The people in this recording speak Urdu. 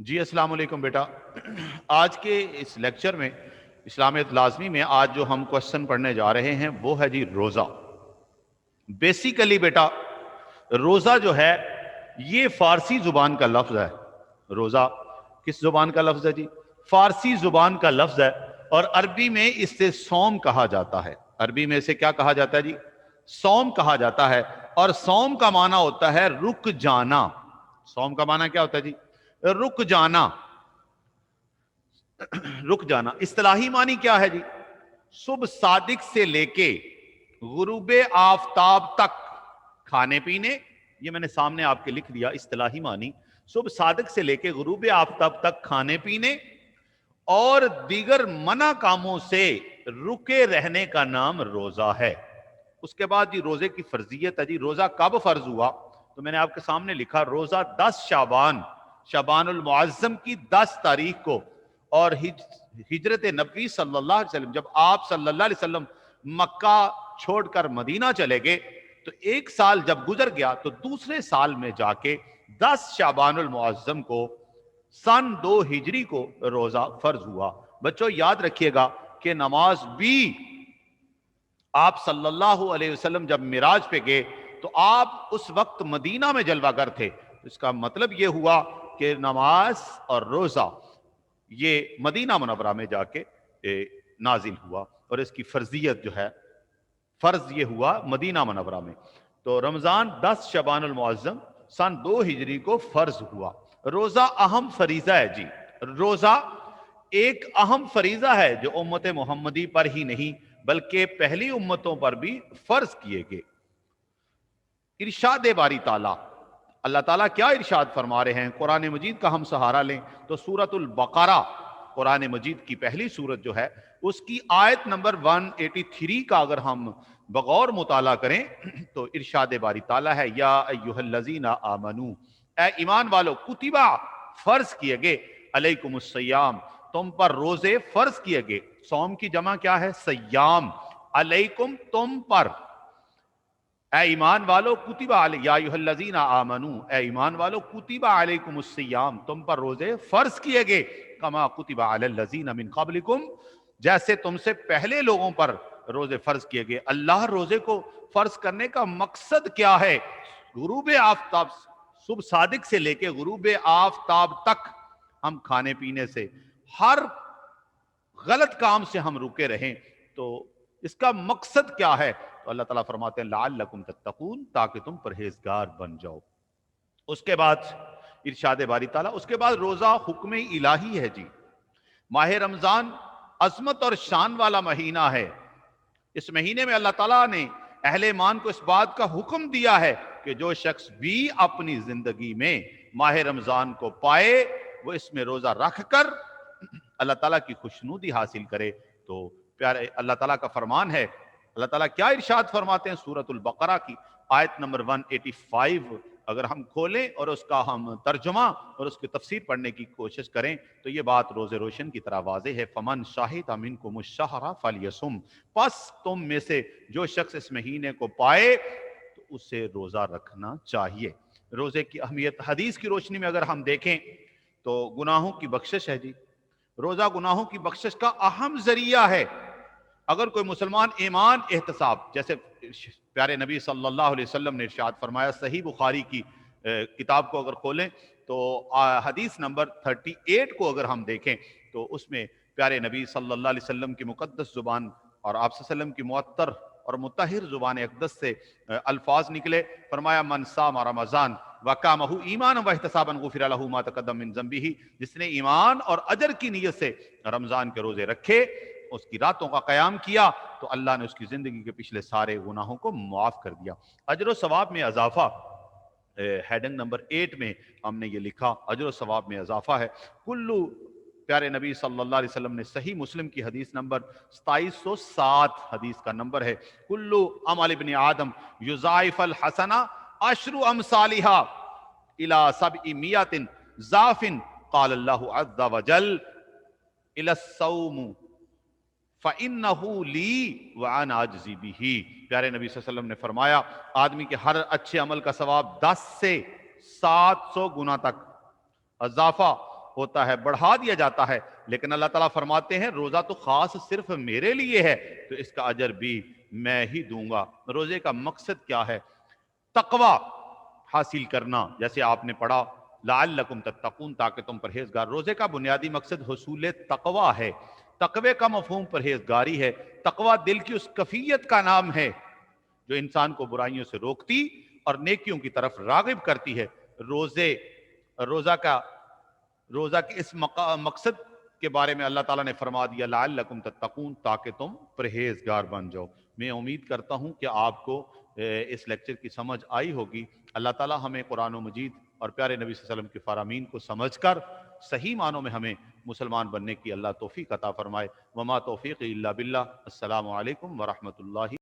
جی السلام علیکم بیٹا. آج کے اس لیکچر میں اسلامیت لازمی میں آج جو ہم کوشچن پڑھنے جا رہے ہیں وہ ہے جی روزہ. بیسیکلی بیٹا روزہ جو ہے یہ فارسی زبان کا لفظ ہے. روزہ کس زبان کا لفظ ہے جی؟ فارسی زبان کا لفظ ہے اور عربی میں اس سے صوم کہا جاتا ہے. عربی میں اسے کیا کہا جاتا ہے جی؟ صوم کہا جاتا ہے. اور صوم کا معنی ہوتا ہے رک جانا. صوم کا معنی کیا ہوتا ہے جی؟ رک جانا. رک جانا اصطلاحی معنی کیا ہے جی؟ صبح صادق سے لے کے غروب آفتاب تک کھانے پینے. یہ میں نے سامنے آپ کے لکھ دیا اصطلاحی معنی. صبح صادق سے لے کے غروب آفتاب تک کھانے پینے اور دیگر منع کاموں سے رکے رہنے کا نام روزہ ہے. اس کے بعد جی روزے کی فرضیت ہے جی. روزہ کب فرض ہوا؟ تو میں نے آپ کے سامنے لکھا روزہ 10 شعبان المعظم کی 10 تاریخ کو اور ہجرت نبوی صلی اللہ علیہ وسلم جب آپ صلی اللہ علیہ وسلم مکہ چھوڑ کر مدینہ چلے گئے تو 1 سال جب گزر گیا تو دوسرے سال میں جا کے 10 شعبان المعظم کو سن 2 ہجری کو روزہ فرض ہوا. بچوں یاد رکھیے گا کہ نماز بھی آپ صلی اللہ علیہ وسلم جب معراج پہ گئے تو آپ اس وقت مدینہ میں جلوہ گر تھے. اس کا مطلب یہ ہوا کہ نماز اور روزہ یہ مدینہ منورہ میں جا کے نازل ہوا اور اس کی فرضیت جو ہے فرض یہ ہوا مدینہ منورہ میں. تو رمضان 10 شعبان المعظم سن 2 ہجری کو فرض ہوا. روزہ اہم فریضہ ہے جی. روزہ ایک اہم فریضہ ہے جو امت محمدی پر ہی نہیں بلکہ پہلی امتوں پر بھی فرض کیے گئے. ارشاد باری تعالیٰ اللہ تعالیٰ کیا ارشاد فرما رہے ہیں؟ قرآن مجید کا ہم سہارا لیں تو سورۃ البقرہ قرآن مجید کی پہلی سورت جو ہے اس کی آیت نمبر 183 کا اگر ہم بغور مطالعہ کریں تو ارشاد باری تعالیٰ ہے یا ایھا الذین آمنو اے ایمان والو کتبہ فرض کیے گئے علیکم الصیام تم پر روزے فرض کیے گئے. صوم کی جمع کیا ہے؟ سیام. علیکم تم پر اے ایمان والو کتبہ یا ایھا الذین آمنو اے ایمان والو کتبہ علیکم الصیام تم پر روزے فرض کیے گئے کما کتب علی الذین من قبلکم جیسے تم سے پہلے لوگوں پر روزے فرض کیے گئے. اللہ روزے کو فرض کرنے کا مقصد کیا ہے؟ غروب آفتاب صبح صادق سے لے کے غروب آفتاب تک ہم کھانے پینے سے ہر غلط کام سے ہم رکے رہیں. تو اس کا مقصد کیا ہے؟ تو اللہ تعالیٰ فرماتے ہیں لعلکم تتقون تاکہ تم پرہیزگار بن جاؤ. اس کے بعد ارشاد باری تعالیٰ اس کے بعد روزہ حکم الہی ہے جی. ماہ رمضان عظمت اور شان والا مہینہ ہے. اس مہینے میں اللہ تعالیٰ نے اہل ایمان کو اس بات کا حکم دیا ہے کہ جو شخص بھی اپنی زندگی میں ماہ رمضان کو پائے وہ اس میں روزہ رکھ کر اللہ تعالیٰ کی خوشنودی حاصل کرے. تو پیارے اللہ تعالیٰ کا فرمان ہے. اللہ تعالیٰ کیا ارشاد فرماتے ہیں؟ سورۃ البقرہ کی آیت نمبر 185 اگر ہم کھولیں اور اس کا ہم ترجمہ اور اس کی تفسیر پڑھنے کی کوشش کریں تو یہ بات روز روشن کی طرح واضح ہے. فمن شاہد منکم الشہر فلیصم پس تم میں سے جو شخص اس مہینے کو پائے تو اسے روزہ رکھنا چاہیے. روزے کی اہمیت حدیث کی روشنی میں اگر ہم دیکھیں تو گناہوں کی بخشش ہے جی. روزہ گناہوں کی بخشش کا اہم ذریعہ ہے. اگر کوئی مسلمان ایمان احتساب جیسے پیارے نبی صلی اللہ علیہ وسلم نے ارشاد فرمایا صحیح بخاری کی کتاب کو اگر کھولیں تو حدیث نمبر 38 کو اگر ہم دیکھیں تو اس میں پیارے نبی صلی اللہ علیہ وسلم کی مقدس زبان اور آپ صلی اللہ علیہ وسلم کی معطر اور مطہر زبان اقدس سے الفاظ نکلے. فرمایا من صام رمضان وقامہ ایمانا واحتسابا غفر لہ ما تقدم من ذنبہ جس نے ایمان اور اجر کی نیت سے رمضان کے روزے رکھے اس کی راتوں کا قیام کیا تو اللہ نے اس کی زندگی کے پچھلے سارے گناہوں کو معاف کر دیا. اجر و ثواب میں اضافہ ہیڈنگ نمبر 8 میں ہم نے یہ لکھا اجر و ثواب میں اضافہ ہے. کلو پیارے نبی صلی اللہ علیہ وسلم نے صحیح مسلم کی حدیث نمبر 2707 حدیث کا نمبر ہے کلو عمل ابن آدم یضاعف الحسنہ عشر امثالہا الی 700 ضعف قال اللہ عز وجل الی الصوم فَإِنَّهُ لِي وَأَنَا أَجْزِي بِهِ. پیارے نبی صلی اللہ علیہ وسلم نے فرمایا آدمی کے ہر اچھے عمل کا ثواب 10 سے 700 گنا تک اضافہ ہوتا ہے، بڑھا دیا جاتا ہے، لیکن اللہ تعالیٰ فرماتے ہیں روزہ تو خاص صرف میرے لیے ہے تو اس کا اجر بھی میں ہی دوں گا۔ روزے کا مقصد کیا ہے؟ تقوی حاصل کرنا، جیسے آپ نے پڑھا لعلکم تتقون، تاکہ تم پرہیزگار۔ روزے کا بنیادی مقصد حصول تقوی ہے۔ تقوی کا مفہوم پرہیزگاری ہے۔ تقوی دل کی اس کیفیت کا نام ہے جو انسان کو برائیوں سے روکتی اور نیکیوں کی طرف راغب کرتی ہے۔ روزہ کے اس مقصد کے بارے میں اللہ تعالیٰ نے فرما دیا لعلکم تتقون، تاکہ تم پرہیزگار بن جاؤ۔ میں امید کرتا ہوں کہ آپ کو اس لیکچر کی سمجھ آئی ہوگی۔ اللہ تعالیٰ ہمیں قرآن و مجید اور پیارے نبی صلی اللہ علیہ وسلم کے فرامین کو سمجھ کر صحیح معنوں میں ہمیں مسلمان بننے کی اللہ توفیق عطا فرمائے۔ وما توفیق الا باللہ۔ السلام علیکم ورحمۃ اللہ